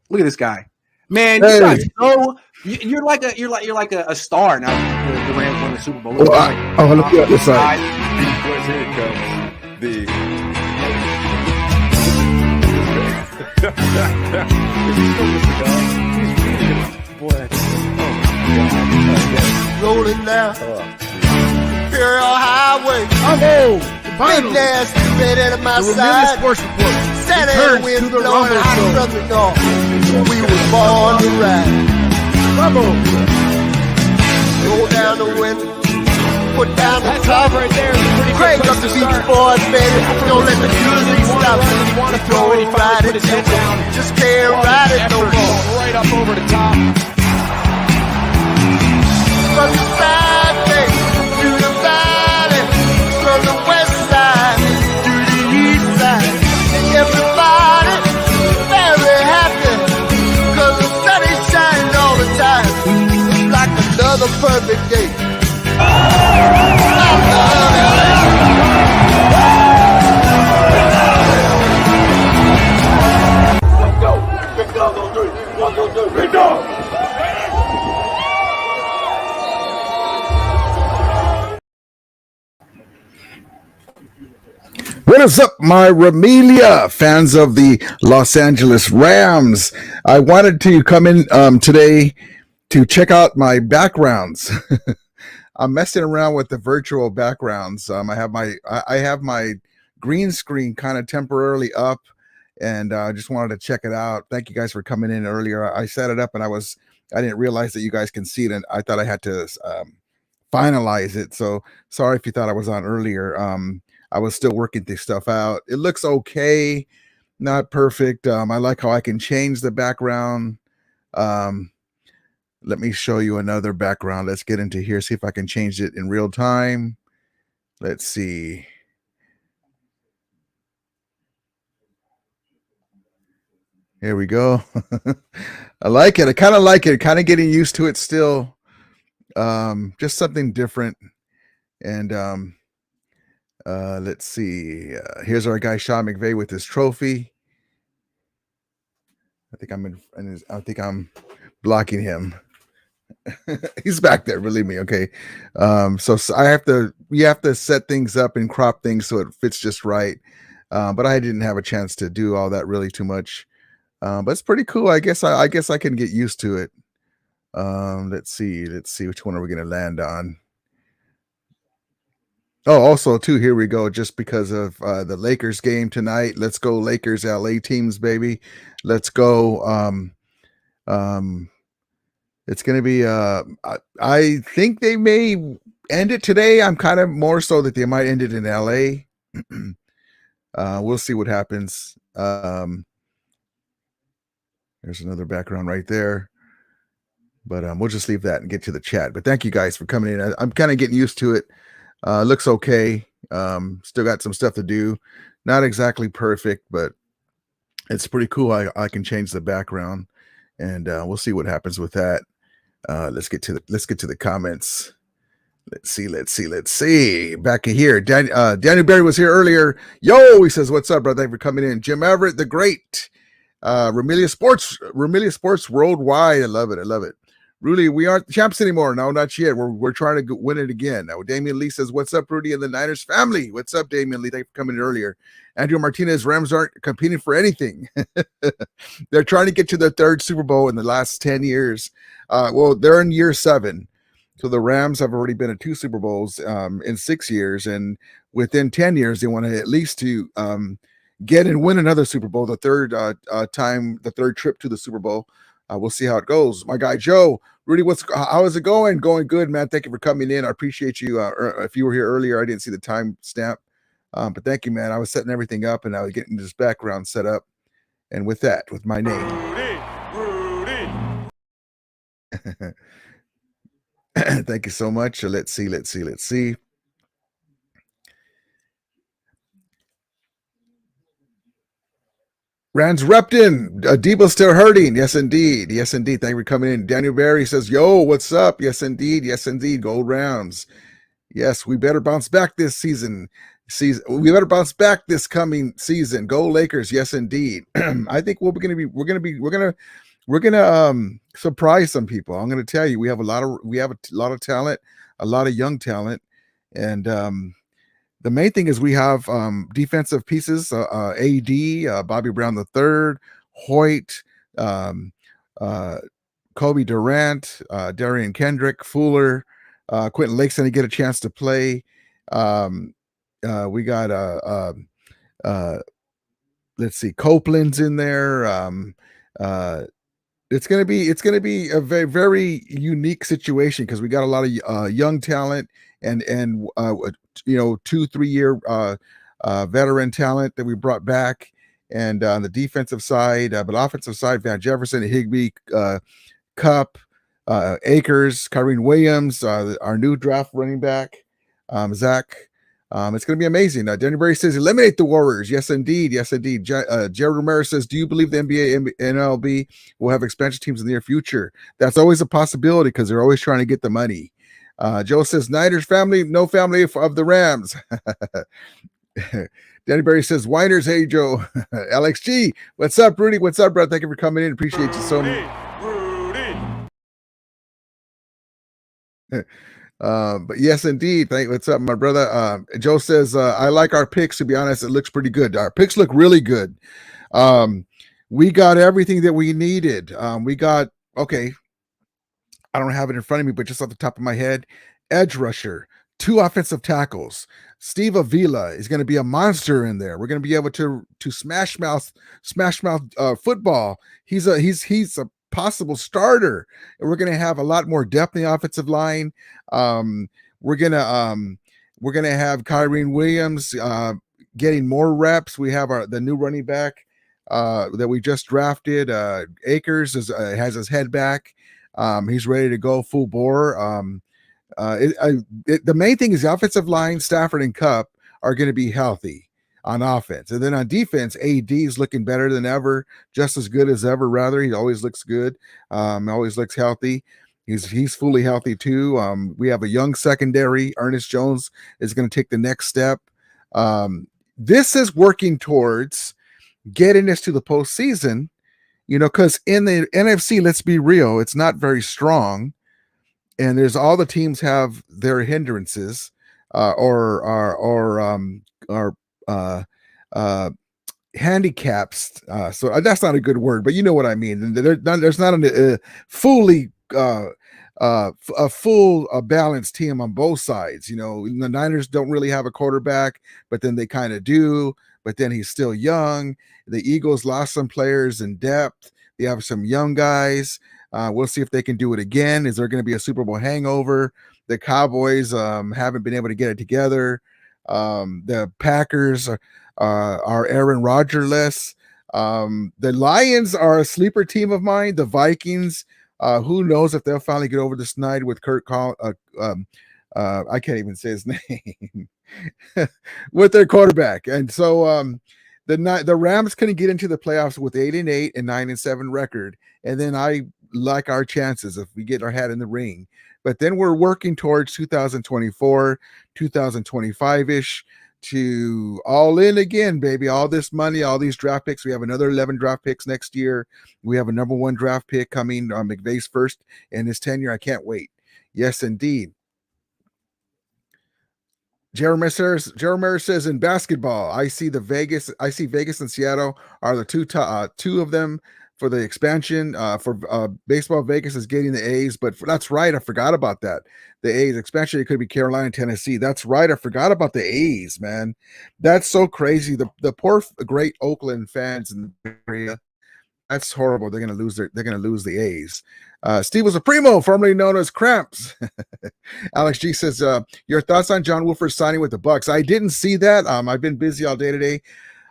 Look at this guy. Man, Hey. you guys so you're like a star now. The Rams won the Super Bowl. Look at the other side. Boys, here it comes. Boy, rolling down Imperial Highway. Big nasty red out of my side. Sports Report. Saturday wind blowing hot from the north. We were born to ride. Roll down the window, put down the top right there. Crank up the Beach Boys, baby. Don't let the music stop. Throw it, ride it, just can't ride it no more. right up over the top. From the side bay to the valley, from the west side to the east side. Everybody very happy, cause the sun is shining all the time. It's like another perfect day. I love LA. Let's go. Big dog on three. 1, 2, 3. Big dog. What is up, my Ramelia fans of the Los Angeles Rams? I wanted to come in today to check out my backgrounds. I'm messing around with the virtual backgrounds. I have my green screen kind of temporarily up, and I just wanted to check it out. Thank you guys for coming in earlier. I set it up, and I didn't realize that you guys can see it, and I thought I had to finalize it. So sorry if you thought I was on earlier. I was still working this stuff out. It looks okay, not perfect. I like how I can change the background. Let me show you another background. Let's get into here, see if I can change it in real time. Let's see. Here we go. I like it. I kind of like it. Kind of getting used to it still. Just something different. And let's see. Here's our guy Sean McVay with his trophy. I think I'm blocking him. He's back there, believe me. Okay. So you have to set things up and crop things so it fits just right. But I didn't have a chance to do all that really too much. But it's pretty cool. I guess I can get used to it. Let's see which one are we going to land on. Oh, also too, here we go. Just because of the Lakers game tonight. Let's go Lakers, LA teams, baby. Let's go. It's going to be, I think they may end it today. I'm kind of more so that they might end it in LA. We'll see what happens. There's another background right there. But we'll just leave that and get to the chat. But thank you guys for coming in. I'm kind of getting used to it. Looks okay. Still got some stuff to do. Not exactly perfect, but it's pretty cool. I can change the background, and we'll see what happens with that. Let's get to the comments. Let's see. Back here, Daniel Berry was here earlier. Yo, he says, "What's up, brother? Thank you for coming in." Jim Everett, the great. Ramelia Sports Worldwide. I love it. Rudy, we aren't champs anymore. No, not yet. We're trying to win it again. Now, Damian Lee says, "What's up, Rudy and the Niners family?" What's up, Damian Lee? Thank you for coming in earlier. Andrew Martinez, Rams aren't competing for anything. They're trying to get to their third Super Bowl in the last 10 years. Well, they're in year 7. So the Rams have already been at 2 Super Bowls in 6 years. And within 10 years, they want to at least to get and win another Super Bowl, the third trip to the Super Bowl. We'll see how it goes. My guy Joe, Rudy, how is it going? Going good, man. Thank you for coming in. I appreciate you. If you were here earlier, I didn't see the time stamp, but thank you, man. I was setting everything up, and I was getting this background set up, and with my name. Rudy. Thank you so much. Let's see. Rams Repton, Debo's still hurting. Yes, indeed. Thank you for coming in. Daniel Berry says, "Yo, what's up?" Yes, indeed. Gold Rams. Yes, we better bounce back this season. season. We better bounce back this coming season. Go Lakers, yes indeed. I think we're gonna surprise some people. I'm gonna tell you, we have a lot of talent, a lot of young talent, and the main thing is we have defensive pieces. AD, Bobby Brown the third, Hoyt, Kobe Durant, Darian Kendrick, Fuller, Quentin Lake's going to get a chance to play. We got let's see, Copeland's in there. It's gonna be a very, very unique situation because we got a lot of young talent and 2-3 year veteran talent that we brought back, and on the defensive side, but offensive side, Van Jefferson, Higbee, Cup, Akers, Kyrene Williams, our new draft running back, Zach. It's going to be amazing. Danny Berry says, eliminate the Warriors. Yes, indeed. Yes, indeed. Jared Romero says, do you believe the NBA and MLB will have expansion teams in the near future? That's always a possibility because they're always trying to get the money. Joe says, Niners family, no family of the Rams. Danny Berry says, Winers, hey, Joe. Alex G, what's up, Rudy? What's up, bro? Thank you for coming in. Appreciate you so much. But yes, indeed. What's up, my brother? Joe says, I like our picks. To be honest, it looks pretty good. Our picks look really good. We got everything that we needed. We got, okay, I don't have it in front of me, but just off the top of my head, edge rusher, 2 offensive tackles. Steve Avila is going to be a monster in there. We're going to be able to smash mouth football. He's a possible starter, and we're going to have a lot more depth in the offensive line. We're going to have Kyrene Williams getting more reps. We have the new running back that we just drafted. Akers has his head back. He's ready to go full bore. The main thing is the offensive line, Stafford and Cup, are going to be healthy on offense. And then on defense, AD is looking better than ever, just as good as ever, rather. He always looks good. Always looks healthy. He's fully healthy too. We have a young secondary. Ernest Jones is going to take the next step. This is working towards getting us to the postseason, because in the NFC, let's be real, it's not very strong. And there's all the teams have their hindrances or handicaps. So that's not a good word, but you know what I mean. There's not a fully a full balanced team on both sides. The Niners don't really have a quarterback, but then they kind of do. But then he's still young. The Eagles lost some players in depth. They have some young guys. We'll see if they can do it again. Is there going to be a Super Bowl hangover? The Cowboys haven't been able to get it together. The Packers are Aaron Rodgers-less. The Lions are a sleeper team of mine. The Vikings, who knows if they'll finally get over the snide with Kurt I can't even say his name with their quarterback. And so the Rams couldn't get into the playoffs with 8-8 and 9-7 record. And then I like our chances if we get our hat in the ring. But then we're working towards 2024, 2025-ish to all in again, baby. All this money, all these draft picks. We have another 11 draft picks next year. We have a number 1 draft pick coming on McVay's first in his tenure. I can't wait. Yes, indeed. Jeremy says in basketball, I see Vegas and Seattle are the two of them for the expansion. For baseball, Vegas is getting the A's, but that's right. I forgot about that. The A's expansion, it could be Carolina, Tennessee. That's right. I forgot about the A's, man. That's so crazy. The poor, great Oakland fans in the area. That's horrible. They're gonna lose the A's. Steve was a primo, formerly known as Cramps. Alex G says, your thoughts on John Wolford signing with the Bucks? I didn't see that. I've been busy all day today.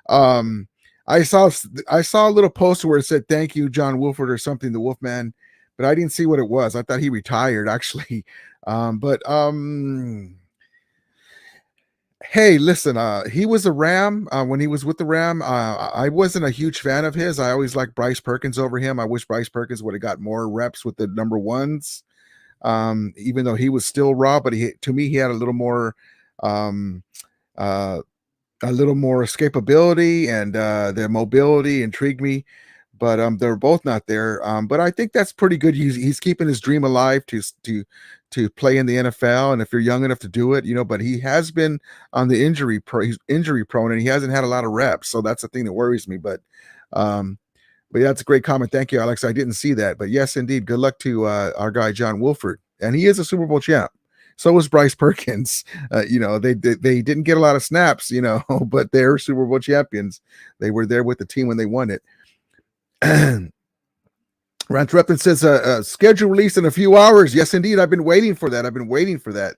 I saw a little poster where it said thank you, John Wolford, or something, the Wolfman, but I didn't see what it was. I thought he retired actually. Hey, listen, he was a Ram when he was with the Ram. I wasn't a huge fan of his. I always liked Bryce Perkins over him. I wish Bryce Perkins would have got more reps with the number 1s, even though he was still raw. But to me, he had a little more a little more escapability, and their mobility intrigued me. But they're both not there. But I think that's pretty good. He's keeping his dream alive to play in the NFL, and if you're young enough to do it, but he has been on the he's injury prone, and he hasn't had a lot of reps, so that's the thing that worries me. But yeah, that's a great comment. Thank you, Alex. I didn't see that, but yes, indeed. Good luck to our guy John Wolford, and he is a Super Bowl champ. So was Bryce Perkins. They didn't get a lot of snaps, but they're Super Bowl champions. They were there with the team when they won it. Rant Repton says schedule release in a few hours. Yes, indeed. I've been waiting for that.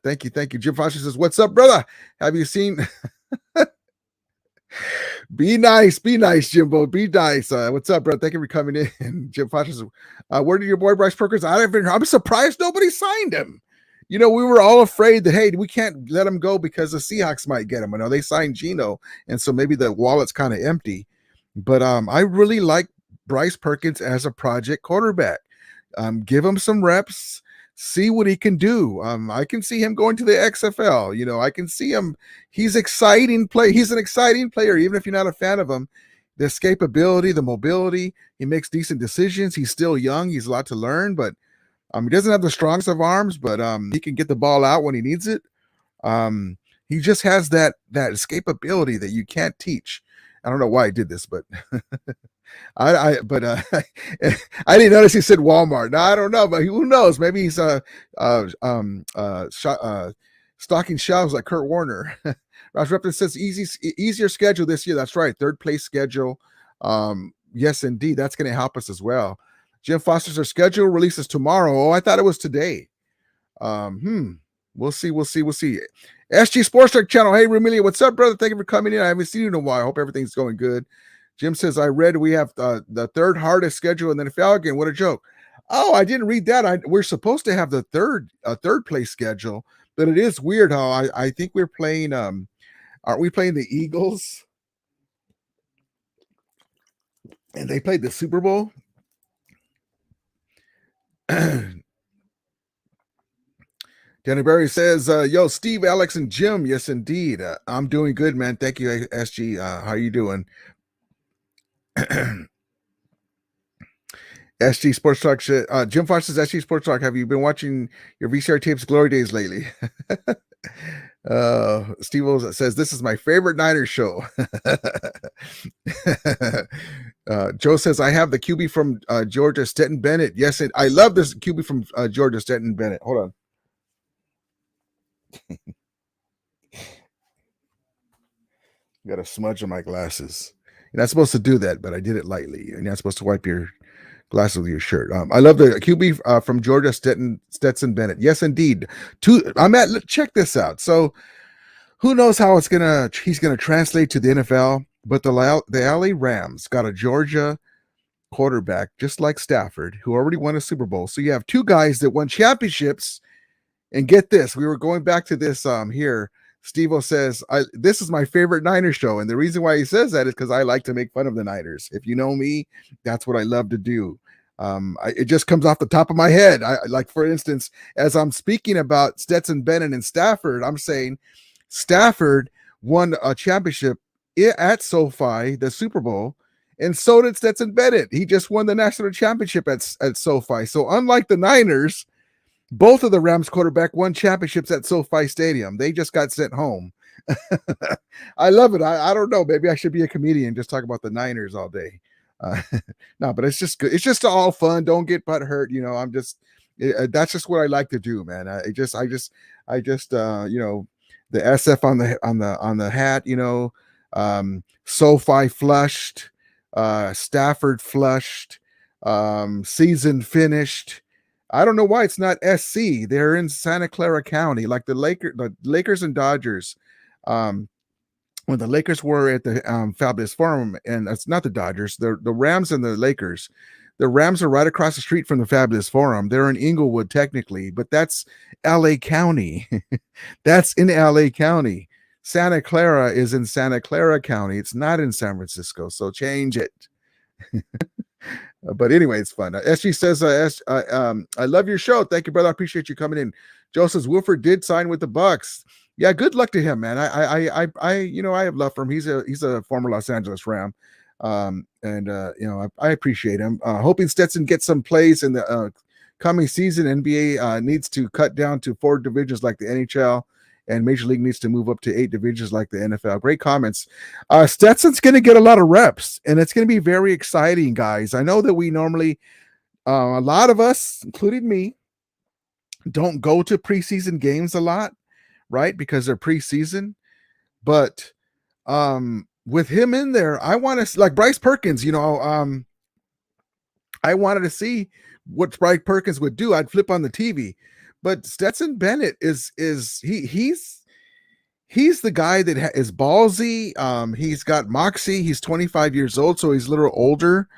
Thank you. Jim Foster says, "What's up, brother? Have you seen?" Be nice, Jimbo. Be nice. What's up, bro? Thank you for coming in. Jim Foster says, "Where did your boy Bryce Perkins?" I'm surprised nobody signed him. We were all afraid that, hey, we can't let him go because the Seahawks might get him. I know they signed Geno, and so maybe the wallet's kind of empty. But I really like Bryce Perkins as a project quarterback. Give him some reps, see what he can do. I can see him going to the XFL. I can see him. He's exciting play. He's an exciting player, even if you're not a fan of him. The escapability, the mobility, he makes decent decisions. He's still young. He's a lot to learn, but he doesn't have the strongest of arms, but he can get the ball out when he needs it. He just has that escapability that you can't teach. I don't know why I did this, but I didn't notice he said Walmart. Now I don't know, but who knows? Maybe he's stocking shelves like Kurt Warner. Raj Repton says easier schedule this year. That's right, third place schedule. Yes, indeed, that's going to help us as well. Jim Foster's our schedule releases tomorrow. Oh, I thought it was today. We'll see. SG Sports Track channel. Hey, Remilia, what's up, brother? Thank you for coming in. I haven't seen you in a while. I hope everything's going good. Jim says, I read we have the third hardest schedule in the NFL again. What a joke. Oh, I didn't read that. We're supposed to have the third place schedule, but it is weird how I think we're playing. Aren't we playing the Eagles? And they played the Super Bowl. Danny Berry says, yo, Steve, Alex, and Jim. Yes, indeed. I'm doing good, man. Thank you, SG. How you doing? SG Sports Talk. Jim Foster says, SG Sports Talk, have you been watching your VCR tapes Glory Days lately? Steve O's says, this is my favorite Niners show. Joe says, I have the QB from Georgia, Stetson Bennett. Yes, I love this QB from Georgia, Stetson Bennett. Hold on. Got a smudge on my glasses. You're not supposed to do that, but I did it lightly. You're not supposed to wipe your glasses with your shirt. I love the QB from Georgia, Stetson Bennett. Yes, indeed. Check this out. So who knows how he's gonna translate to the NFL, but the LA Rams got a Georgia quarterback just like Stafford, who already won a Super Bowl. So you have two guys that won championships. And get this, we were going back to this here. Steve-O says, this is my favorite Niners show. And the reason why he says that is because I like to make fun of the Niners. If you know me, that's what I love to do. It just comes off the top of my head. Like, for instance, as I'm speaking about Stetson Bennett and Stafford, I'm saying Stafford won a championship at SoFi, the Super Bowl, and so did Stetson Bennett. He just won the national championship at SoFi. So unlike the Niners, both of the Rams quarterback won championships at SoFi Stadium. They just got sent home. I love it. I don't know. Maybe I should be a comedian, just talk about the Niners all day. No, but it's just good. It's just all fun. Don't get butt hurt. That's just what I like to do, man. I just the SF on the hat, SoFi flushed, Stafford flushed, season finished. I don't know why it's not SC. They're in Santa Clara County, like the Lakers and Dodgers. When the Lakers were at the Fabulous Forum, and it's not the Dodgers, the Rams and the Lakers. The Rams are right across the street from the Fabulous Forum. They're in Inglewood, technically, but that's LA County. That's in LA County. Santa Clara is in Santa Clara County. It's not in San Francisco, so change it. But anyway, it's fun. SG says, I love your show. Thank you, brother. I appreciate you coming in. Joe says, Wolford did sign with the Bucks. Yeah, good luck to him, man. I have love for him. He's a former Los Angeles Ram, I appreciate him. Hoping Stetson gets some plays in the coming season. NBA needs to cut down to 4 divisions like the NHL, and Major League needs to move up to 8 divisions like the NFL. Great comments. Stetson's going to get a lot of reps, and it's going to be very exciting, guys. I know that we normally, a lot of us, including me, don't go to preseason games a lot, right? Because they're preseason. But with him in there, I want to, like Bryce Perkins, I wanted to see what Bryce Perkins would do. I'd flip on the TV. But Stetson Bennett he's the guy that is ballsy. He's got moxie. He's 25 years old, so he's a little older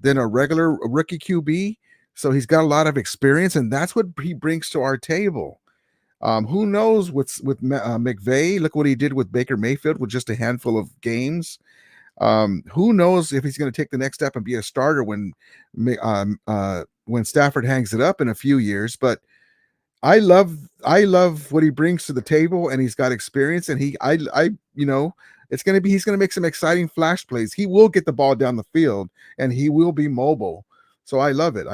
than a regular rookie QB. So he's got a lot of experience, and that's what he brings to our table. Who knows with McVay? Look what he did with Baker Mayfield with just a handful of games. Who knows if he's going to take the next step and be a starter when Stafford hangs it up in a few years. But I love what he brings to the table, and he's got experience, and he's going to make some exciting flash plays. He will get the ball down the field, and he will be mobile. So I love it.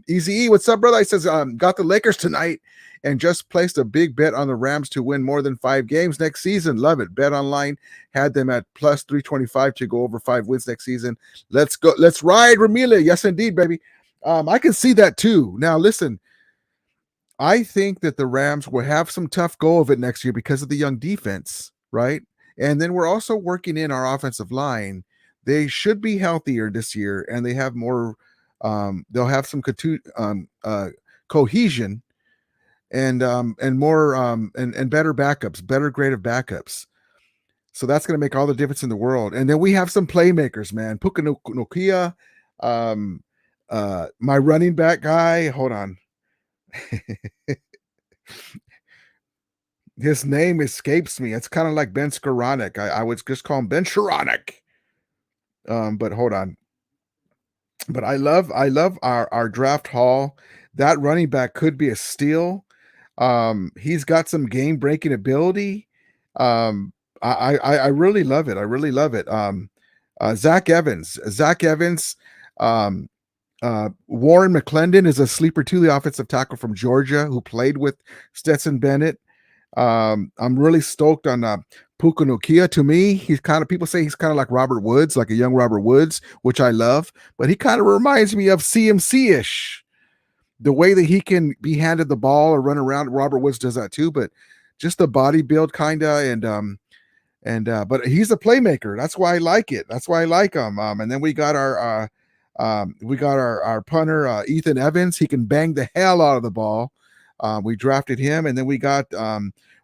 Easy E, what's up, brother? I says, got the Lakers tonight and just placed a big bet on the Rams to win more than 5 games next season. Love it. Bet Online had them at plus 325 to go over 5 wins next season. Let's go. Let's ride, Ramilia. Yes, indeed, baby. I can see that too. Now, listen, I think that the Rams will have some tough go of it next year because of the young defense, right? And then we're also working in our offensive line. They should be healthier this year, and they have more. They'll have some cohesion and more and better backups, better grade of backups. So that's going to make all the difference in the world. And then we have some playmakers, man. Puka Nokia, my running back guy. Hold on. His name escapes me. It's kind of like Ben Skoranek. I would just call him Ben Skoranek. But hold on. But I love our draft haul. That running back could be a steal. He's got some game breaking ability. I really love it. I really love it. Zach Evans. Warren McClendon is a sleeper too, the offensive tackle from Georgia who played with Stetson Bennett. I'm really stoked on Puka Nokia. To me, people say he's kind of like Robert Woods, like a young Robert Woods, which I love, but he kind of reminds me of CMC-ish. The way that he can be handed the ball or run around, Robert Woods does that too, but just the body build kind of, but he's a playmaker. That's why I like it. That's why I like him. And then we got our punter, Ethan Evans. He can bang the hell out of the ball. We drafted him, and then we got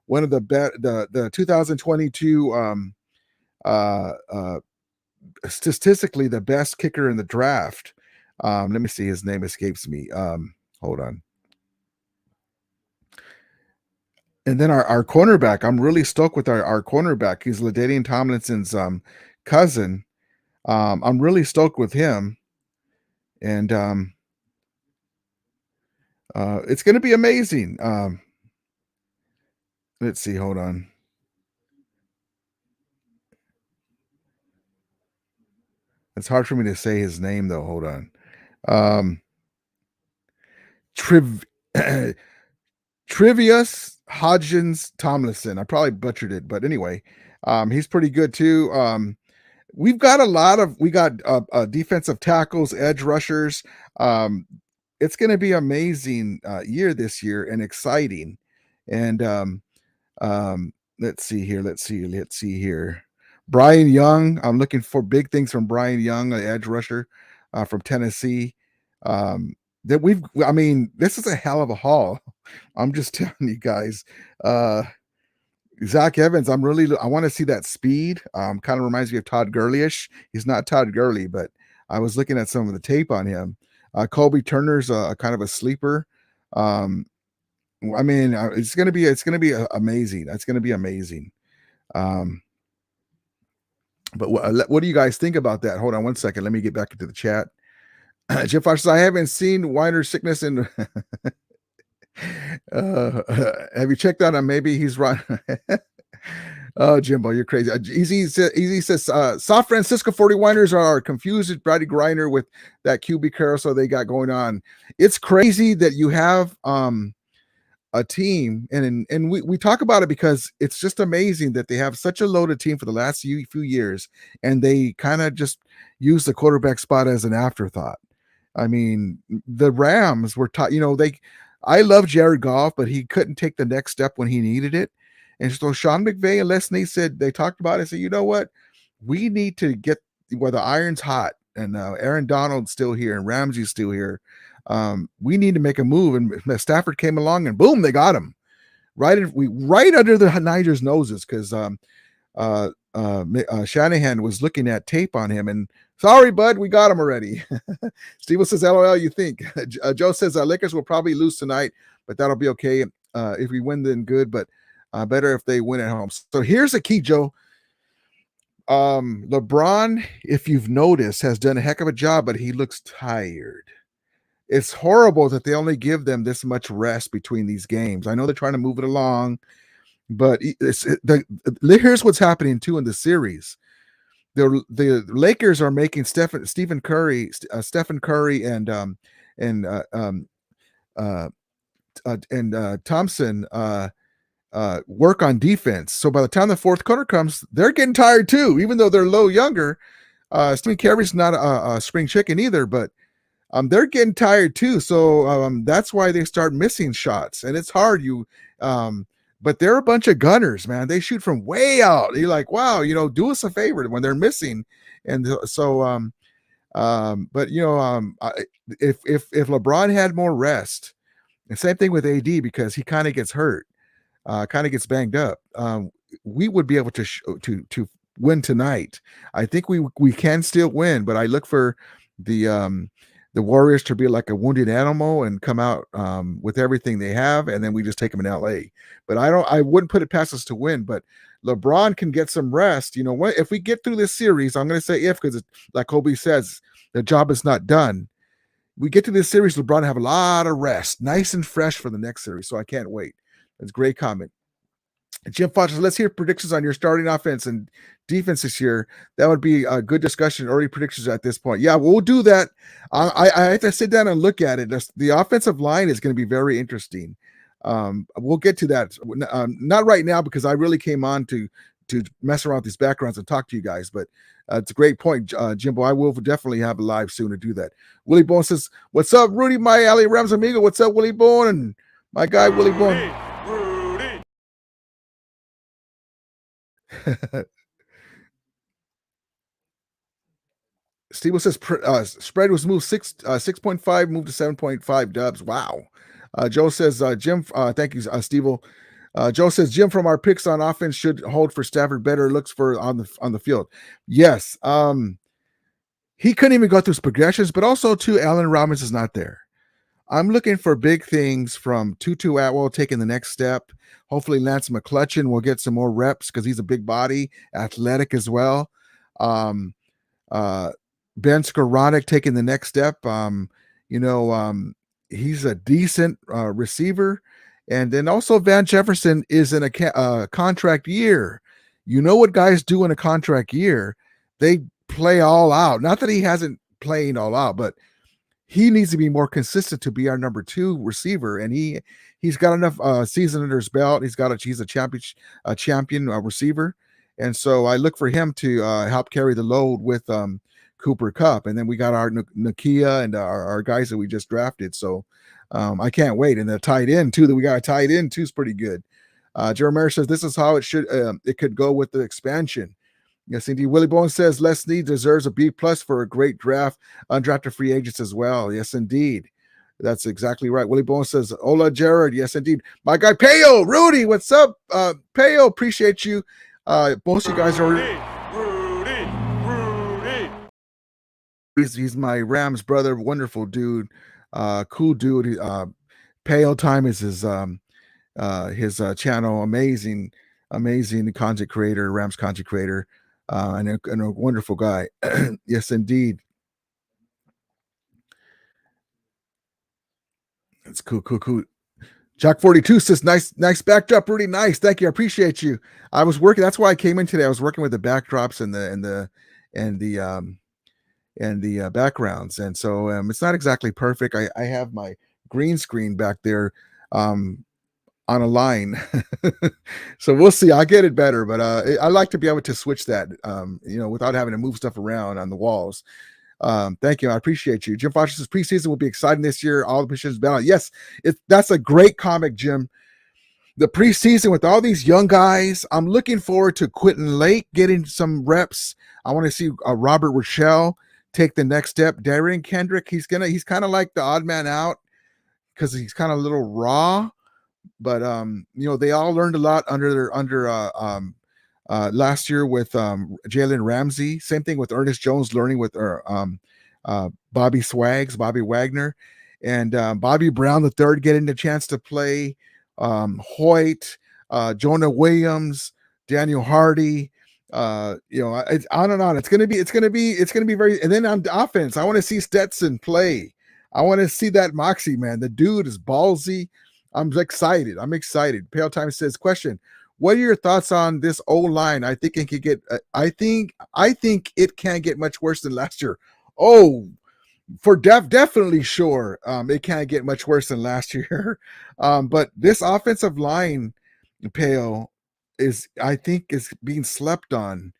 one of the 2022 statistically the best kicker in the draft. Let me see, his name escapes me. Hold on. And then our cornerback, I'm really stoked with our cornerback. He's LaDainian Tomlinson's cousin. I'm really stoked with him, and it's going to be amazing. Let's see. Hold on. It's hard for me to say his name though. Hold on. Trivius Hodgins Tomlinson. I probably butchered it, but anyway, he's pretty good too. We got defensive tackles, edge rushers. It's going to be amazing year this year and exciting. And let's see here. Brian Young. I'm looking for big things from Brian Young, an edge rusher from Tennessee. This is a hell of a haul. I'm just telling you guys. Zach Evans, I want to see that speed. Kind of reminds me of Todd Gurley-ish. He's not Todd Gurley, but I was looking at some of the tape on him. Colby Turner's a kind of a sleeper. It's going to be amazing. It's going to be amazing. But what do you guys think about that? Hold on one second. Let me get back into the chat. Jeff Fox says, I haven't seen Winer's sickness in Have you checked out on maybe he's right? Oh, Jimbo, you're crazy. Easy says, South Francisco 49ers are confused with Brady Griner with that QB carousel they got going on. It's crazy that you have a team, and we talk about it because it's just amazing that they have such a loaded team for the last few years, and they kind of just use the quarterback spot as an afterthought. I mean, the Rams were taught, I love Jared Goff, but he couldn't take the next step when he needed it. And so Sean McVay and Les Snead said, they talked about it, said, you know what? We need to get where the iron's hot, and Aaron Donald's still here and Ramsey's still here. We need to make a move. And Stafford came along and boom, they got him right under the Niners' noses, because Shanahan was looking at tape on him and sorry, bud, we got him already. Steve says, LOL, you think? Joe says, Lakers will probably lose tonight, but that'll be okay. If we win, then good, but better if they win at home. So here's the key, Joe. LeBron, if you've noticed, has done a heck of a job, but he looks tired. It's horrible that they only give them this much rest between these games. I know they're trying to move it along, but here's what's happening too in the series. The Lakers are making Stephen Curry and Thompson work on defense. So by the time the fourth quarter comes, they're getting tired too, even though they're younger. Stephen Curry's not a spring chicken either, but they're getting tired too. So that's why they start missing shots, and it's hard. But they're a bunch of gunners, man. They shoot from way out. You're like, wow, do us a favor when they're missing. And so, but if LeBron had more rest, and same thing with AD, because he kind of gets hurt, kind of gets banged up, we would be able to win tonight. I think we can still win, but I look for the Warriors to be like a wounded animal and come out with everything they have, and then we just take them in LA. But I wouldn't put it past us to win. But LeBron can get some rest. If we get through this series, I'm going to say if, because like Kobe says, the job is not done. We get to this series, LeBron have a lot of rest, nice and fresh for the next series. So I can't wait. That's a great comment. Jim Foster, let's hear predictions on your starting offense and defense this year. That would be a good discussion. Early predictions at this point. Yeah, we'll do that. I have to sit down and look at it. The offensive line is going to be very interesting. We'll get to that. Not right now, because I really came on to mess around with these backgrounds and talk to you guys. But it's a great point, Jimbo. I will definitely have a live soon to do that. Willie Bone says, "What's up, Rudy? My LA Rams amigo. What's up, Willie Bone? And my guy, Willie Bone." Steve says spread was moved 6.5, moved to 7.5 dubs. Wow. Joe says, Jim, thank you, Steve. Joe says Jim from our picks on offense should hold for Stafford better looks for on the field. Yes. He couldn't even go through his progressions, but also too, Allen Robinson is not there. I'm looking for big things from Tutu Atwell taking the next step. Hopefully Lance McCutcheon will get some more reps because he's a big body, athletic as well. Ben Skoranek taking the next step. He's a decent receiver. And then also Van Jefferson is in a contract year. You know what guys do in a contract year? They play all out. Not that he hasn't played all out, but he needs to be more consistent to be our number 2 receiver, and he's got enough season under his belt. He's a champion receiver, and so I look for him to help carry the load with Cooper Kupp, and then we got our Nakia and our guys that we just drafted. So I can't wait, and the tight end too that we got a tight end too is pretty good. Jeremiah says this is how it could go with the expansion. Yes, indeed. Willie Bone says Les Snead deserves a B+ for a great draft, undrafted free agents as well. Yes, indeed. That's exactly right. Willie Bone says, Ola Jared. Yes, indeed. My guy, Payo, Rudy, what's up? Payo, appreciate you. Most of you guys are... Rudy. He's my Rams brother. Wonderful dude. Cool dude. Payo Time is his channel. Amazing content creator, Rams content creator. And a wonderful guy. Yes, indeed. It's cool. Jack 42 says, nice backdrop, really nice. Thank you. I appreciate you. I was working. That's why I came in today. I was working with the backdrops and the backgrounds. And so it's not exactly perfect. I have my green screen back there on a line. So we'll see. I'll get it better, but I like to be able to switch that, without having to move stuff around on the walls. Thank you. I appreciate you. Jim Foster says preseason will be exciting this year. All the positions balanced. Yes, that's a great comic, Jim. The preseason with all these young guys. I'm looking forward to Quentin Lake getting some reps. I want to see Robert Rochelle take the next step. Darian Kendrick, he's kind of like the odd man out because he's kind of a little raw. But they all learned a lot under last year with Jalen Ramsey. Same thing with Ernest Jones learning with Bobby Wagner, and Bobby Brown III getting the chance to play. Hoyt, Jonah Williams, Daniel Hardy. It's on and on. It's gonna be very. And then on the offense, I want to see Stetson play. I want to see that moxie, man. The dude is ballsy. I'm excited. Pale Time says, question: what are your thoughts on this O-line? I think it could get. I think it can get much worse than last year. Oh, for definitely sure. It can't get much worse than last year. But this offensive line, Pale, I think is being slept on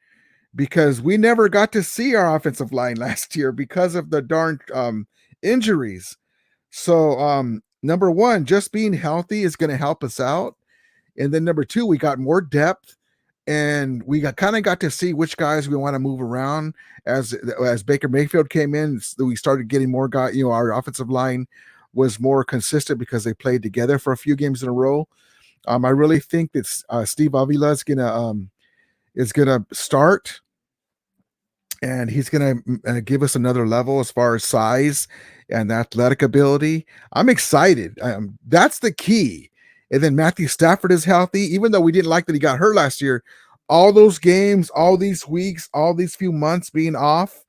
because we never got to see our offensive line last year because of the darn injuries. So number one, just being healthy is going to help us out. And then number two, we got more depth and we got to see which guys we want to move around as Baker Mayfield came in. We started getting more guys, our offensive line was more consistent because they played together for a few games in a row. I really think that Steve Avila is gonna start, and he's gonna give us another level as far as size and athletic ability. I'm excited. That's the key. And then Matthew Stafford is healthy, even though we didn't like that he got hurt last year. All those games, all these weeks, all these few months being off,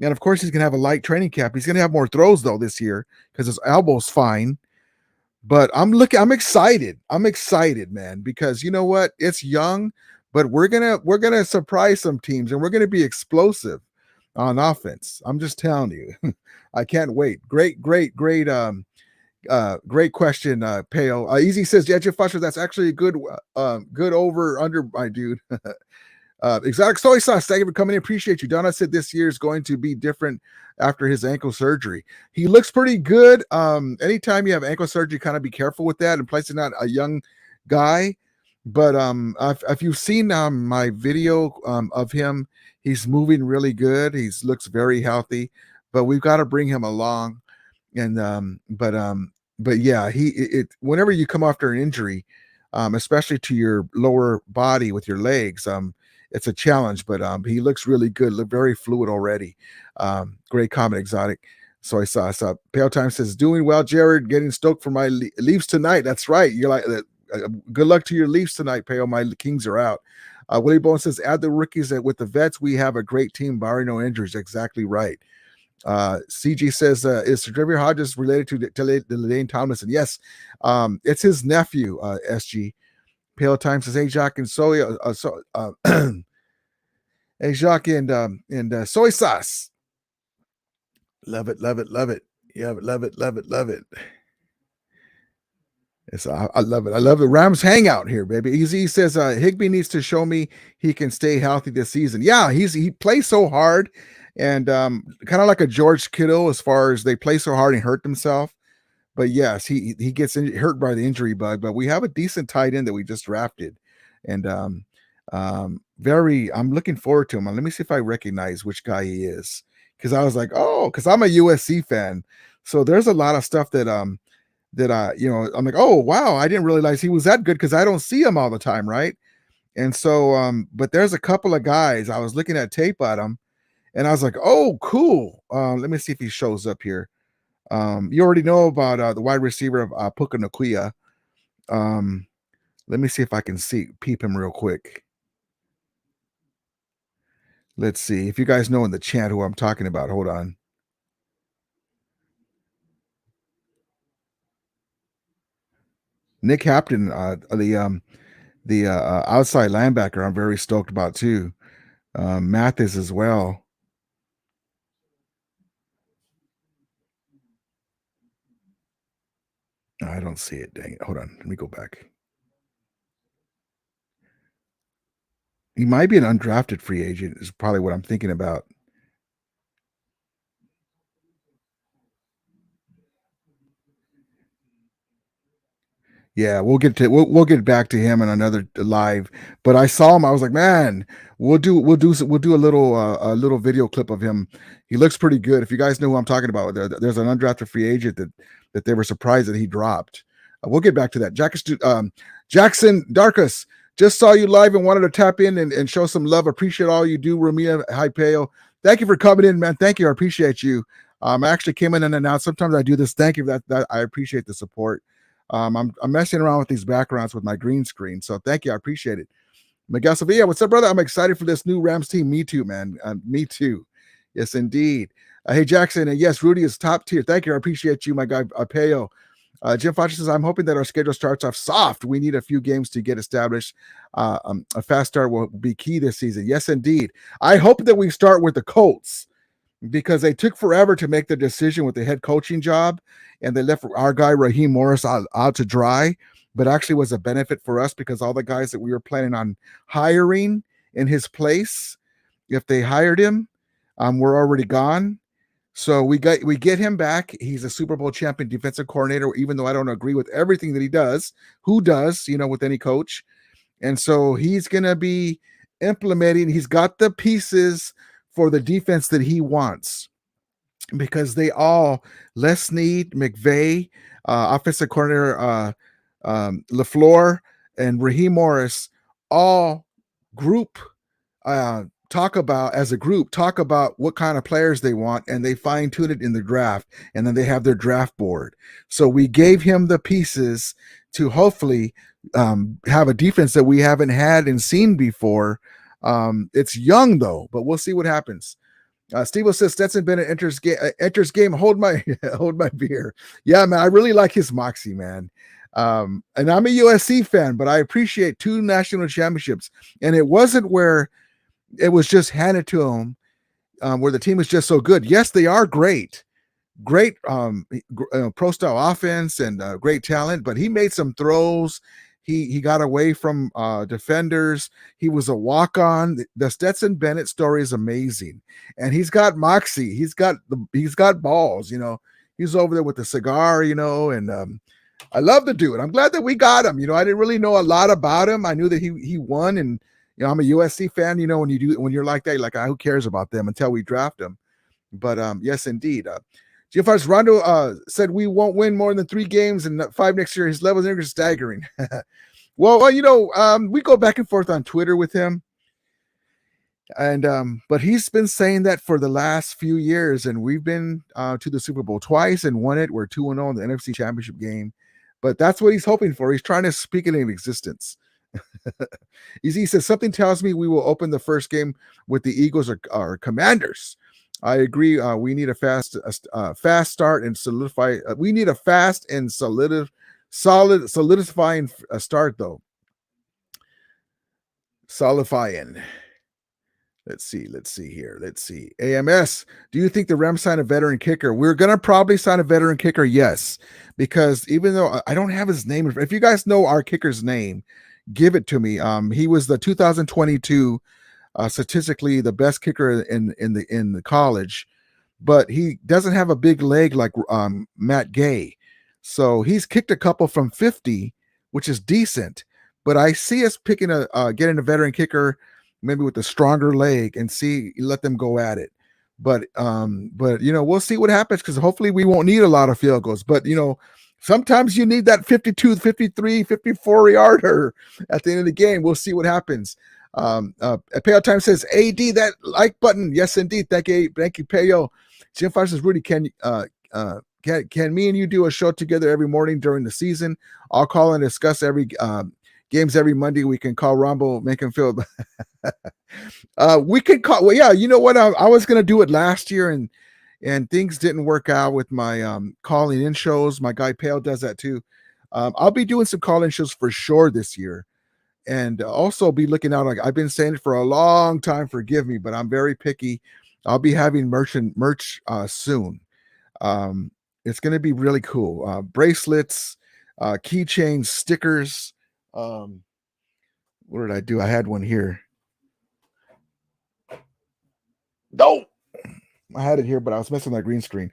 and of course he's gonna have a light training camp. He's gonna have more throws though this year because his elbow's fine. But I'm excited. I'm excited, man, because you know what? It's young, but we're gonna surprise some teams and we're gonna be explosive on offense. I'm just telling you. I can't wait. Great question, Pale. Easy says, yeah, Jeff Foster, that's actually a good over under, my dude. Exotic soy sauce, thank you for coming in. Appreciate you. Donna said this year is going to be different after his ankle surgery. He looks pretty good. Anytime you have ankle surgery, kind of be careful with that and placing out a young guy. But if you've seen my video of him, he's moving really good. He looks very healthy, but we've got to bring him along. And but yeah, whenever you come after an injury, especially to your lower body with your legs, it's a challenge, but he looks really good, look very fluid already. Great comment, Exotic. So I saw Pale Time says, doing well, Jared, getting stoked for my Leafs tonight. That's right. You're like, good luck to your Leafs tonight, Pale. My Kings are out. Willie Bone says, add the rookies with the vets. We have a great team, barring no injuries. Exactly right. CG says, is Xavier Hodges related to LaDaine Tomlinson? Yes. It's his nephew, SG. Pale Time says, hey, Jacques and soy, hey, Jacques and soy sauce. Love it. Yeah, love it. It's, I love it. I love the Rams hangout here, baby. Easy says, Higbee needs to show me he can stay healthy this season. Yeah, he plays so hard, and kind of like a George Kittle as far as they play so hard and hurt themselves. But yes, he gets hurt by the injury bug. But we have a decent tight end that we just drafted, and I'm looking forward to him. Let me see if I recognize which guy he is, because I was like, oh, because I'm a USC fan, so there's a lot of stuff that I'm like, oh wow, I didn't realize he was that good because I don't see him all the time, right? And so, but there's a couple of guys I was looking at tape at him, and I was like, oh, cool. Let me see if he shows up here. You already know about the wide receiver of Puka Nakuya. Let me see if I can peep him real quick. Let's see if you guys know in the chat who I'm talking about. Hold on. Nick Hampton, the outside linebacker, I'm very stoked about too. Mathis as well. I don't see it. Dang it. Hold on. Let me go back. He might be an undrafted free agent, is probably what I'm thinking about. Yeah, we'll get back to him in another live. But I saw him. I was like, man, we'll do a little video clip of him. He looks pretty good. If you guys know who I'm talking about, there's an undrafted free agent that they were surprised that he dropped. We'll get back to that. Jackson Darkus, just saw you live and wanted to tap in and show some love. Appreciate all you do, Ramia Hypeo. Thank you for coming in, man. Thank you. I appreciate you. I actually came in and announced. Sometimes I do this. Thank you. That I appreciate the support. I'm messing around with these backgrounds with my green screen. So thank you. I appreciate it. Miguel Sevilla, what's up, brother? I'm excited for this new Rams team. Me too, man. Me too. Yes, indeed. Hey, Jackson. And yes, Rudy is top tier. Thank you. I appreciate you, my guy, Peo. Jim Foster says, I'm hoping that our schedule starts off soft. We need a few games to get established. A fast start will be key this season. Yes, indeed. I hope that we start with the Colts, because they took forever to make the decision with the head coaching job, and they left our guy Raheem Morris out to dry, but actually was a benefit for us because all the guys that we were planning on hiring in his place, if they hired him, were already gone. So we get him back. He's a Super Bowl champion defensive coordinator, even though I don't agree with everything that he does. Who does, with any coach? And so he's going to be implementing. He's got the pieces for the defense that he wants, because they all, Les Snead, McVay, offensive coordinator LaFleur, and Raheem Morris, all talk about what kind of players they want, and they fine tune it in the draft, and then they have their draft board. So we gave him the pieces to hopefully have a defense that we haven't had and seen before. It's young though, but we'll see what happens. Steve says Stetson Bennett enters game. Hold my beer. Yeah, man, I really like his moxie, man. And I'm a USC fan, but I appreciate 2 national championships. And it wasn't where it was just handed to him, where the team is just so good. Yes, they are great pro style offense and great talent, but he made some throws. He got away from defenders. He was a walk-on. The Stetson Bennett story is amazing, and he's got moxie. He's got balls. He's over there with the cigar. And I love the dude. I'm glad that we got him. I didn't really know a lot about him. I knew that he won, and I'm a USC fan. When you're like that, you're like, who cares about them until we draft them. But yes, indeed. GFR's Rondo said we won't win more than 3 games in 5 next year. His levels are staggering. Well, we go back and forth on Twitter with him, and but he's been saying that for the last few years, and we've been to the Super Bowl twice and won it. We're 2-0 in the NFC Championship game, but that's what he's hoping for. He's trying to speak it into existence. He says something tells me we will open the first game with the Eagles or Commanders. I agree. We need a fast start and solidify. We need a fast and solidifying start though. Solidifying. Let's see here. AMS, do you think the Rams sign a veteran kicker? We're going to probably sign a veteran kicker. Yes, because even though I don't have his name, if you guys know our kicker's name, give it to me. He was the 2022 statistically the best kicker in the college, but he doesn't have a big leg like Matt Gay. So he's kicked a couple from 50, which is decent. But I see us getting a veteran kicker, maybe with a stronger leg, and let them go at it. But we'll see what happens, because hopefully we won't need a lot of field goals. But sometimes you need that 52, 53, 54 yarder at the end of the game. We'll see what happens. Payo Time says, AD, that like button. Yes, indeed. Thank you, Payo. Jim Foster says, Rudy, can me and you do a show together every morning during the season? I'll call and discuss every games every Monday. We can call Rumble, make him feel. We can call. Well, yeah, you know what? I was going to do it last year, and things didn't work out with my calling in shows. My guy Pale does that too. I'll be doing some call-in shows for sure this year, and also be looking out. Like I've been saying it for a long time. Forgive me, but I'm very picky. I'll be having merch soon. It's going to be really cool. Bracelets, keychains, stickers. What did I do? I had one here. No, I had it here, but I was messing with my green screen.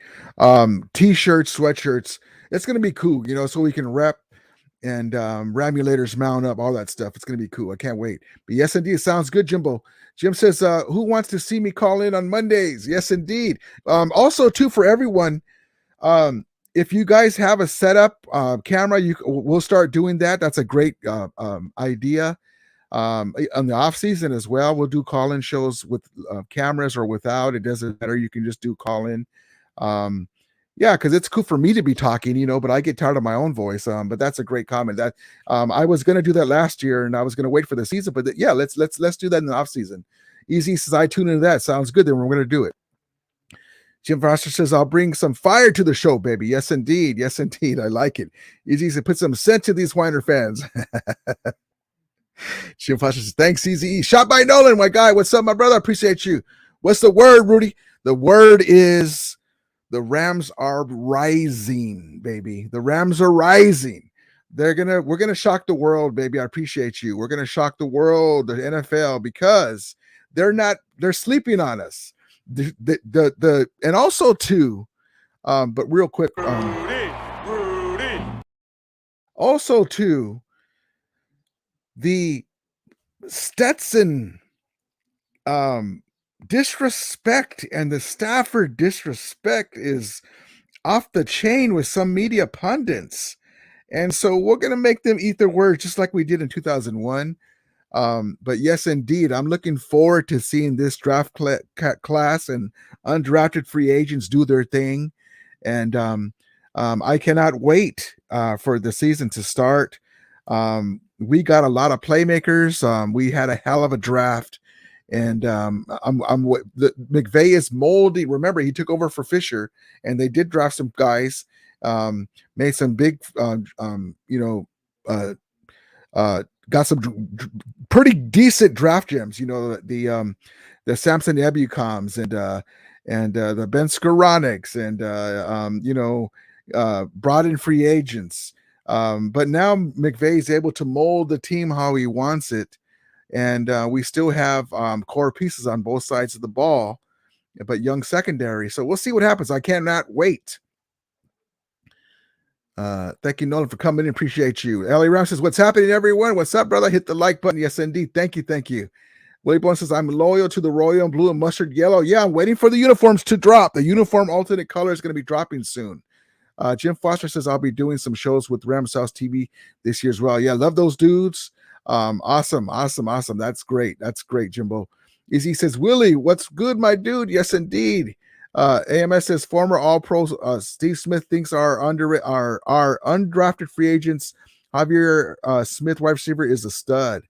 T-shirts, sweatshirts. It's going to be cool, so we can rep and Ramulators mount up, all that stuff. It's going to be cool. I can't wait. But yes, indeed. It sounds good, Jimbo. Jim says, who wants to see me call in on Mondays? Yes, indeed. Also, too, for everyone, if you guys have a setup camera, we'll start doing that. That's a great idea. On the off season as well, we'll do call-in shows with cameras or without. It doesn't matter. You can just do call-in. Yeah, because it's cool for me to be talking, but I get tired of my own voice. But that's a great comment. That I was going to do that last year, and I was going to wait for the season. But yeah, let's do that in the off season. Easy says, I tune into that. Sounds good. Then we're going to do it. Jim Foster says, I'll bring some fire to the show, baby. Yes, indeed. Yes, indeed. I like it. Easy to put some scent to these Whiner fans. Jim Foster says, thanks, Easy. Shot by Nolan, my guy. What's up, my brother? I appreciate you. What's the word, Rudy? The word is the Rams are rising, baby. The Rams are rising. We're gonna shock the world, baby. I appreciate you. We're gonna shock the world, the NFL, because they're sleeping on us. And also too, but real quick, Rudy. also too, the Stetson disrespect and the Stafford disrespect is off the chain with some media pundits. And so we're going to make them eat their words just like we did in 2001. But yes, indeed, I'm looking forward to seeing this draft class and undrafted free agents do their thing. And I cannot wait for the season to start. We got a lot of playmakers. We had a hell of a draft. And McVay is moldy. Remember, he took over for Fisher, and they did draft some guys, made some big, got some pretty decent draft gems. The Samson Ebucoms and the Ben Skoroneks and brought in free agents. But now McVay is able to mold the team how he wants it. And we still have core pieces on both sides of the ball, but young secondary. So we'll see what happens. I cannot wait. Thank you, Nolan, for coming in. Appreciate you. Ellie Ram says, what's happening, everyone? What's up, brother? Hit the like button. Yes, indeed. Thank you. Thank you. Willie Bone says, I'm loyal to the royal and blue and mustard yellow. Yeah, I'm waiting for the uniforms to drop. The uniform alternate color is going to be dropping soon. Jim Foster says, I'll be doing some shows with Rams House TV this year as well. Yeah, love those dudes. Awesome. That's great, Jimbo. Izzy says, Willie, what's good, my dude? Yes, indeed. AMS says, former All-Pro Steve Smith thinks our undrafted free agents, Javier Smith, wide receiver, is a stud.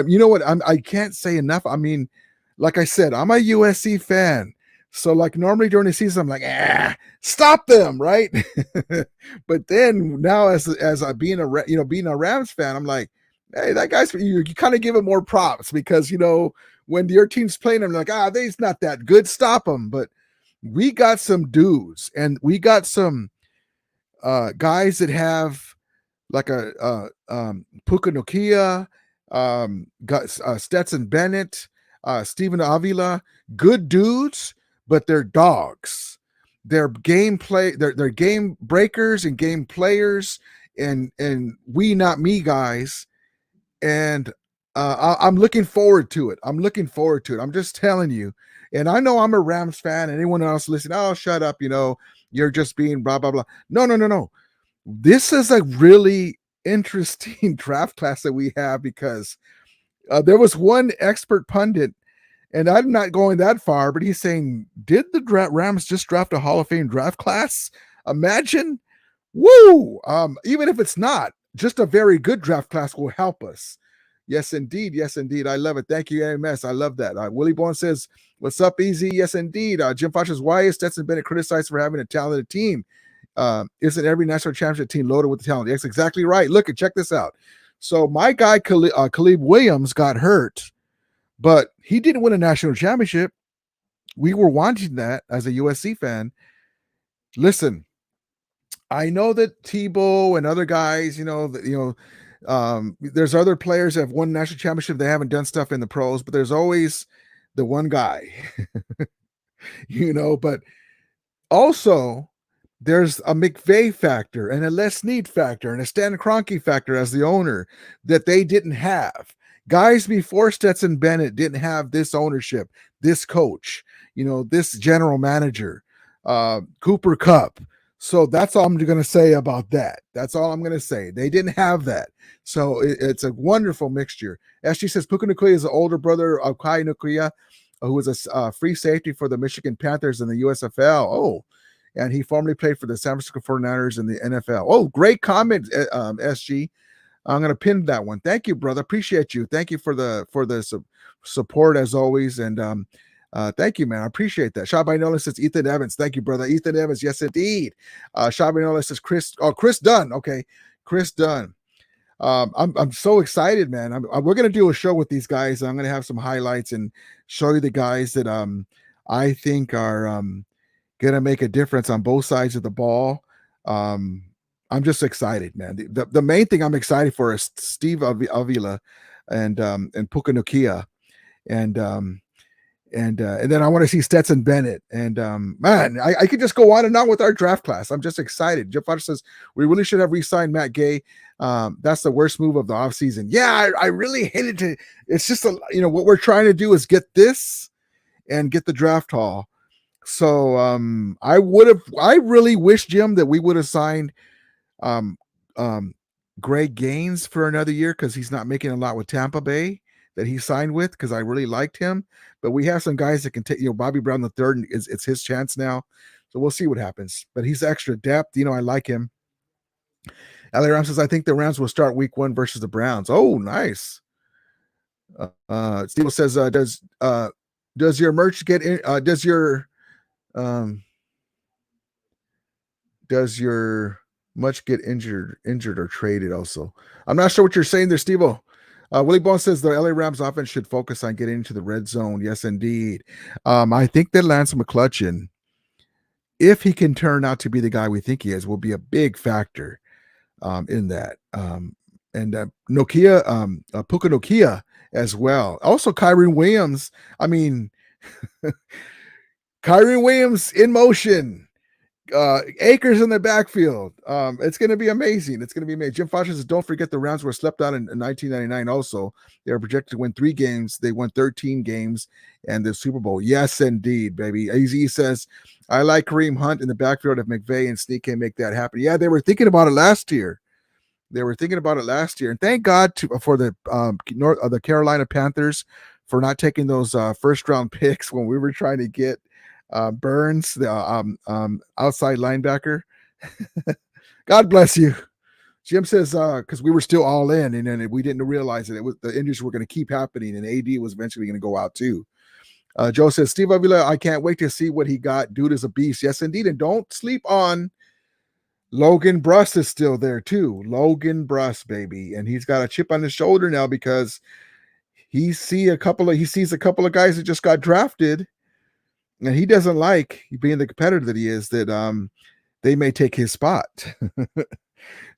You know what? I can't say enough. I mean, like I said, I'm a USC fan. So like normally during the season, I'm like, stop them, right? But then now as being a Rams fan, I'm like, hey, that guy's, you kind of give him more props because, when your team's playing him, like, they's not that good, stop him. But we got some dudes and we got some guys that have like a Puka Nokia, got Stetson Bennett, Steven Avila, good dudes, but they're dogs. They're game breakers and game players and we not me guys. And I'm looking forward to it. I'm just telling you. And I know I'm a Rams fan. Anyone else listening, oh, shut up. You're just being blah, blah, blah. No. This is a really interesting draft class that we have because there was one expert pundit, and I'm not going that far, but he's saying, did the Rams just draft a Hall of Fame draft class? Imagine. Woo! Even if it's not, just a very good draft class will help us. Yes, indeed. I love it. Thank you, AMS. I love that. Willie Bourne says, what's up, Easy? Yes, indeed. Jim Fox says, why is Stetson Bennett criticized for having a talented team? Isn't every national championship team loaded with talent? That's exactly right. Look, and check this out. So my guy Caleb Williams got hurt, but he didn't win a national championship. We were wanting that as a USC fan. Listen, I know that Tebow and other guys, there's other players that have won national championship. They haven't done stuff in the pros, but there's always the one guy, but also there's a McVay factor and a Les Snead factor and a Stan Kroenke factor as the owner that they didn't have. Guys before Stetson Bennett didn't have this ownership, this coach, this general manager, Cooper Kupp. So that's all I'm going to say about that. That's all I'm going to say. They didn't have that. So it's a wonderful mixture. SG says Puka Nacua is the older brother of Kai Nacua, who was a free safety for the Michigan Panthers in the USFL. Oh, and he formerly played for the San Francisco 49ers in the NFL. Oh, great comment, SG. I'm going to pin that one. Thank you, brother. Appreciate you. Thank you for the support as always. And thank you, man. I appreciate that. Shabai Nolan says Ethan Evans. Thank you, brother. Ethan Evans. Yes, indeed. Shabai Nolan says Chris Dunn. Okay. Chris Dunn. I'm so excited, man. We're going to do a show with these guys. I'm going to have some highlights and show you the guys that I think are going to make a difference on both sides of the ball. I'm just excited, man. The main thing I'm excited for is Steve Avila and Puka Nacua, and then I want to see Stetson Bennett. And man, I could just go on and on with our draft class. I'm just excited. Jeff Potter says we really should have re-signed Matt Gay. That's the worst move of the offseason. Yeah, I really hated to. It's just what we're trying to do is get this and get the draft haul. So I really wish, Jim, that we would have signed Greg Gaines for another year, because he's not making a lot with Tampa Bay that he signed with, because I really liked him. But we have some guys that can take, Bobby Brown the third, it's his chance now. So we'll see what happens. But he's extra depth. I like him. LA Rams says, I think the Rams will start week 1 versus the Browns. Oh, nice. Steve says, does your merch get in? Does your much get injured or traded also? I'm not sure what you're saying there, Steve-O. Willie Bone says the LA Rams offense should focus on getting into the red zone. Yes, indeed. I think that Lance McCutcheon, if he can turn out to be the guy we think he is, will be a big factor in that. And Puka Nacua as well. Also, Kyren Williams. I mean, Kyren Williams in motion. Akers in the backfield. It's going to be amazing. It's going to be amazing. Jim Foster says, don't forget the Rams were slept out in 1999 also. They were projected to win 3 games. They won 13 games and the Super Bowl. Yes, indeed, baby. AZ says, I like Kareem Hunt in the backfield if McVay and Snead can make that happen. Yeah, they were thinking about it last year. And thank God for the Carolina Panthers for not taking those first-round picks when we were trying to get Burns, the outside linebacker. God bless you. Jim says because we were still all in, and then we didn't realize it. The injuries were going to keep happening, and AD was eventually going to go out too. Joe says Steve Avila, I can't wait to see what he got. Dude is a beast. Yes, indeed, and don't sleep on Logan Bruss is still there too. Logan Bruss, baby, and he's got a chip on his shoulder now because he sees a couple of guys that just got drafted. And he doesn't like being the competitor that he is, that they may take his spot.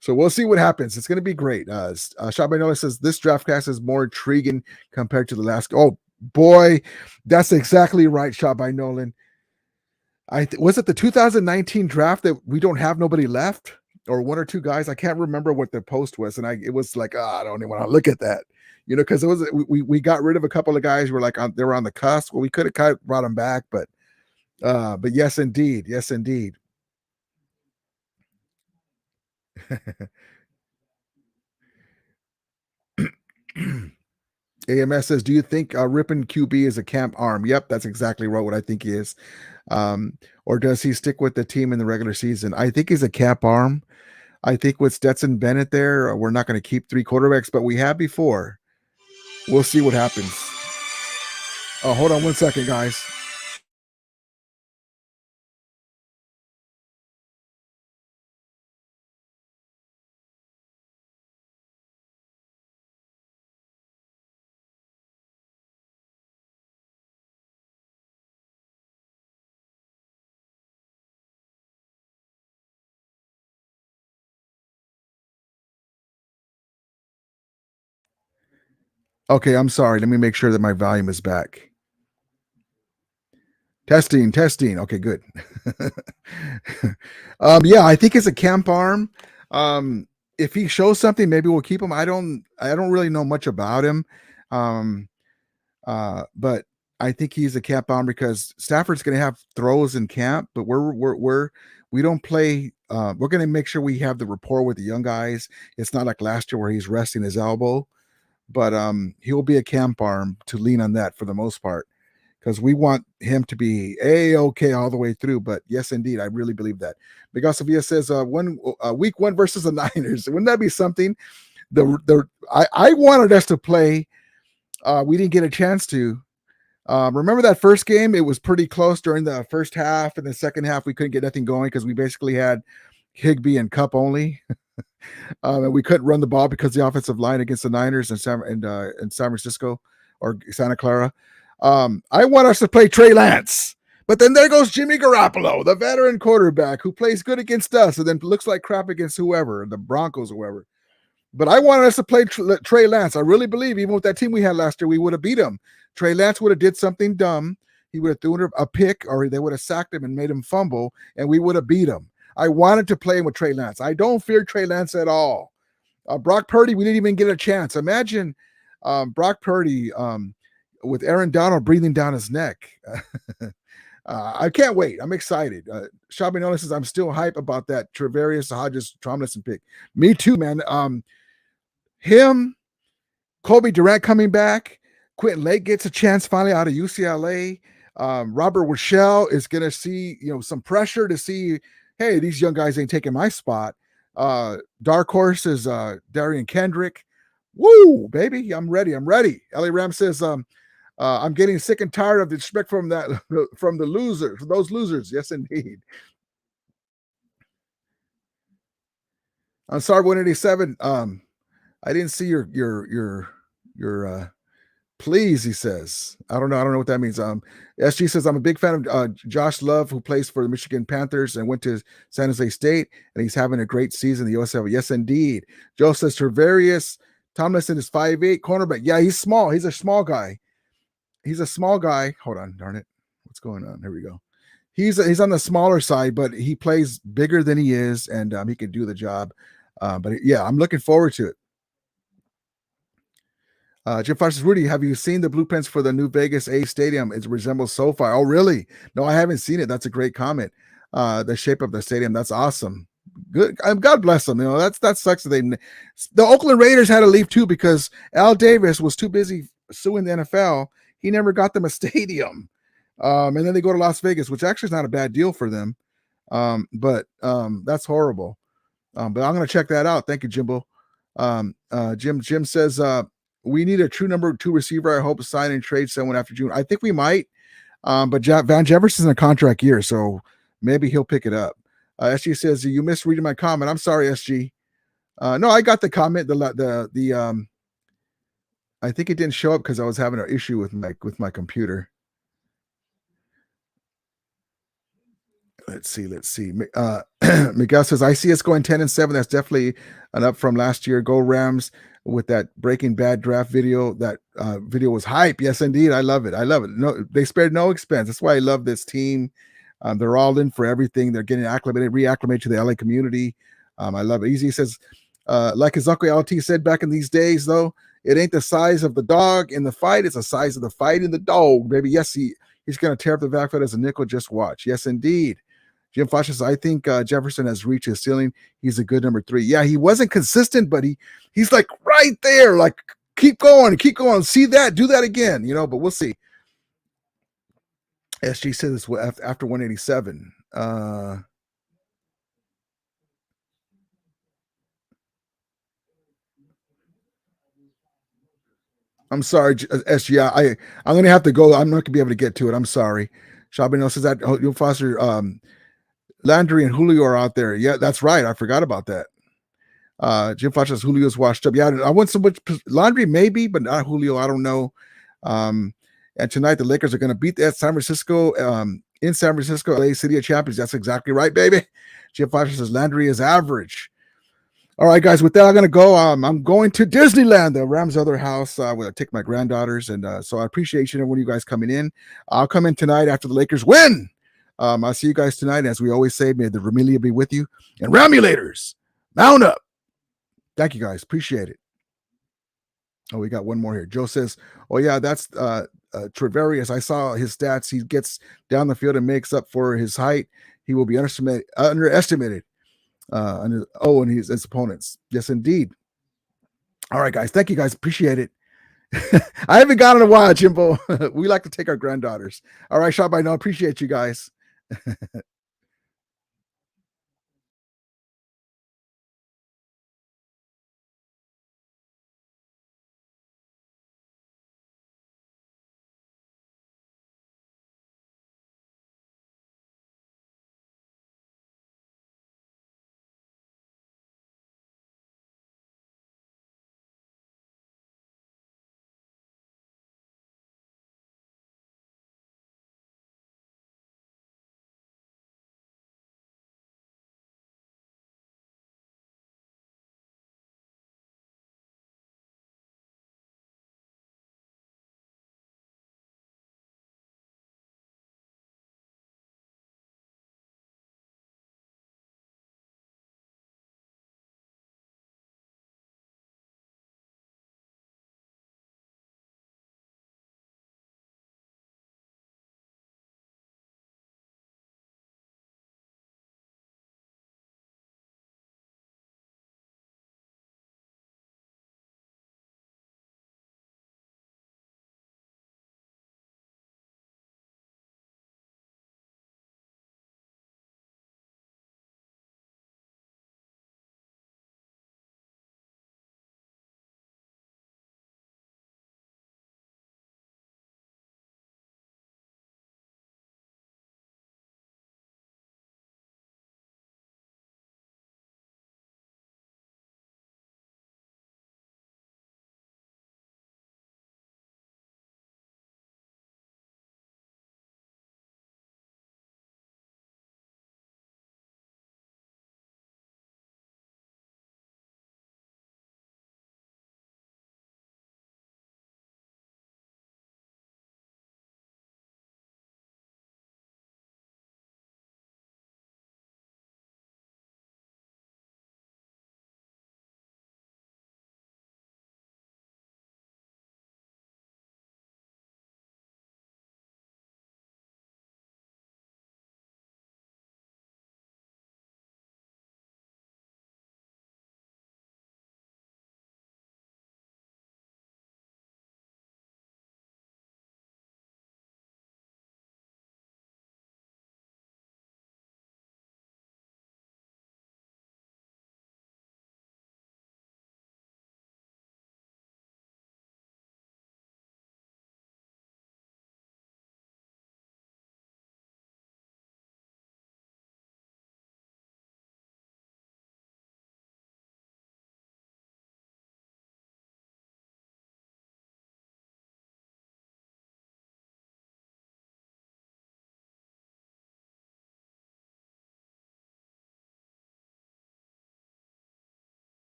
So we'll see what happens. It's going to be great. Shabai Nolan says this draft class is more intriguing compared to the last. Oh, boy, that's exactly right, Shabai Nolan. Was it the 2019 draft that we don't have nobody left, or 1 or 2 guys? I can't remember what the post was, and it was like, I don't even want to look at that. Because it was we got rid of a couple of guys. We're like they were on the cusp. Well, we could have kind of brought them back, but yes, indeed, AMS says, do you think Rippin QB is a camp arm? Yep, that's exactly right. What I think he is. Or does he stick with the team in the regular season? I think he's a camp arm. I think with Stetson Bennett there, we're not going to keep 3 quarterbacks, but we have before. We'll see what happens. Oh, hold on 1 second, guys. Okay, I'm sorry. Let me make sure that my volume is back. Testing. Okay, good. Yeah, I think it's a camp arm. If he shows something, maybe we'll keep him. I don't really know much about him. But I think he's a camp arm because Stafford's going to have throws in camp, but we don't play. We're going to make sure we have the rapport with the young guys. It's not like last year where he's resting his elbow, but he'll be a camp arm to lean on that for the most part, because we want him to be okay all the way through. But yes, indeed, I really believe that. Miguel Sevilla says week 1 versus the Niners. Wouldn't that be something? I wanted us to play. We didn't get a chance to. Remember that first game? It was pretty close during the first half, and the second half we couldn't get nothing going because we basically had Higbee and Cup only. And we couldn't run the ball because the offensive line against the Niners in San Francisco or Santa Clara. I want us to play Trey Lance, but then there goes Jimmy Garoppolo, the veteran quarterback who plays good against us and then looks like crap against whoever, the Broncos or whoever. But I wanted us to play Trey Lance. I really believe even with that team we had last year, we would have beat him. Trey Lance would have did something dumb. He would have thrown a pick, or they would have sacked him and made him fumble, and we would have beat him. I wanted to play him with Trey Lance. I don't fear Trey Lance at all. Brock Purdy, we didn't even get a chance. Imagine Brock Purdy with Aaron Donald breathing down his neck. I can't wait. I'm excited. Shabby Nolan says, I'm still hype about that Travarius Hodges Tomlinson pick. Me too, man. Him, Kobe Durant coming back. Quentin Lake gets a chance finally out of UCLA. Robert Wischel is going to see, some pressure to see, hey, these young guys ain't taking my spot. Dark horse is Darian Kendrick. Woo, baby, I'm ready. LA Ram says, I'm getting sick and tired of the disrespect from the losers, those losers. Yes, indeed. I'm sorry, 187. I didn't see your please, he says. I don't know what that means. SG says, I'm a big fan of Josh Love, who plays for the Michigan Panthers and went to San Jose State, and he's having a great season in the USL. Yes, indeed. Joe says, Travarius Tomlinson is 5'8", cornerback. Yeah, he's small. He's a small guy. Hold on, darn it. What's going on? Here we go. He's on the smaller side, but he plays bigger than he is, and he can do the job. But yeah, I'm looking forward to it. Jim Fox says, Rudy, have you seen the blueprints for the new Vegas A stadium? It resembles SoFi. Oh, really? No, I haven't seen it. That's a great comment. The shape of the stadium. That's awesome. Good. God bless them. That sucks that the Oakland Raiders had to leave too because Al Davis was too busy suing the NFL. He never got them a stadium. And then they go to Las Vegas, which actually is not a bad deal for them. But that's horrible. But I'm going to check that out. Thank you, Jimbo. Jim says, we need a true number 2 receiver. I hope to sign and trade someone after June. I think we might. But Van Jefferson's in a contract year, so maybe he'll pick it up. SG says, you misreading my comment. I'm sorry, SG. No, I got the comment. I think it didn't show up because I was having an issue with my computer. Let's see. Miguel says, I see us going 10-7. That's definitely an up from last year. Go Rams with that Breaking Bad draft video. That video was hype. Yes, indeed. I love it. No, they spared no expense. That's why I love this team. They're all in for everything. They're getting reacclimated to the LA community. I love it. Easy says, like his uncle LT said back in these days, though, it ain't the size of the dog in the fight. It's the size of the fight in the dog, baby. Yes, he's going to tear up the backfield as a nickel. Just watch. Yes, indeed. Jim Fox says, I think Jefferson has reached his ceiling. He's a good number 3. Yeah, he wasn't consistent, but he's like right there. Like, keep going. See that, do that again, but we'll see. SG says this after 187. I'm sorry, SG. I'm going to have to go. I'm not going to be able to get to it. I'm sorry. Shabino says that you'll foster Landry and Julio are out there. Yeah, that's right. I forgot about that. Jim Fox says Julio's washed up. Yeah, I want so much Landry, maybe, but not Julio. I don't know. And tonight the Lakers are going to beat that San Francisco in San Francisco, LA City of Champions. That's exactly right, baby. Jim Fox says Landry is average. All right, guys. With that, I'm gonna go. I'm going to Disneyland, the Rams' other house. Where I take my granddaughters, and so I appreciate each and every one of you guys coming in. I'll come in tonight after the Lakers win. I'll see you guys tonight. As we always say, may the Ramelia be with you. And Ramulators, mount up. Thank you, guys. Appreciate it. Oh, we got one more here. Joe says, "Oh yeah, that's Treverius. I saw his stats. He gets down the field and makes up for his height. He will be underestimated." And his opponents. Yes, indeed. All right, guys. Thank you, guys. Appreciate it. I haven't gone in a while, Jimbo. We like to take our granddaughters. All right, Shot by No. Appreciate you guys.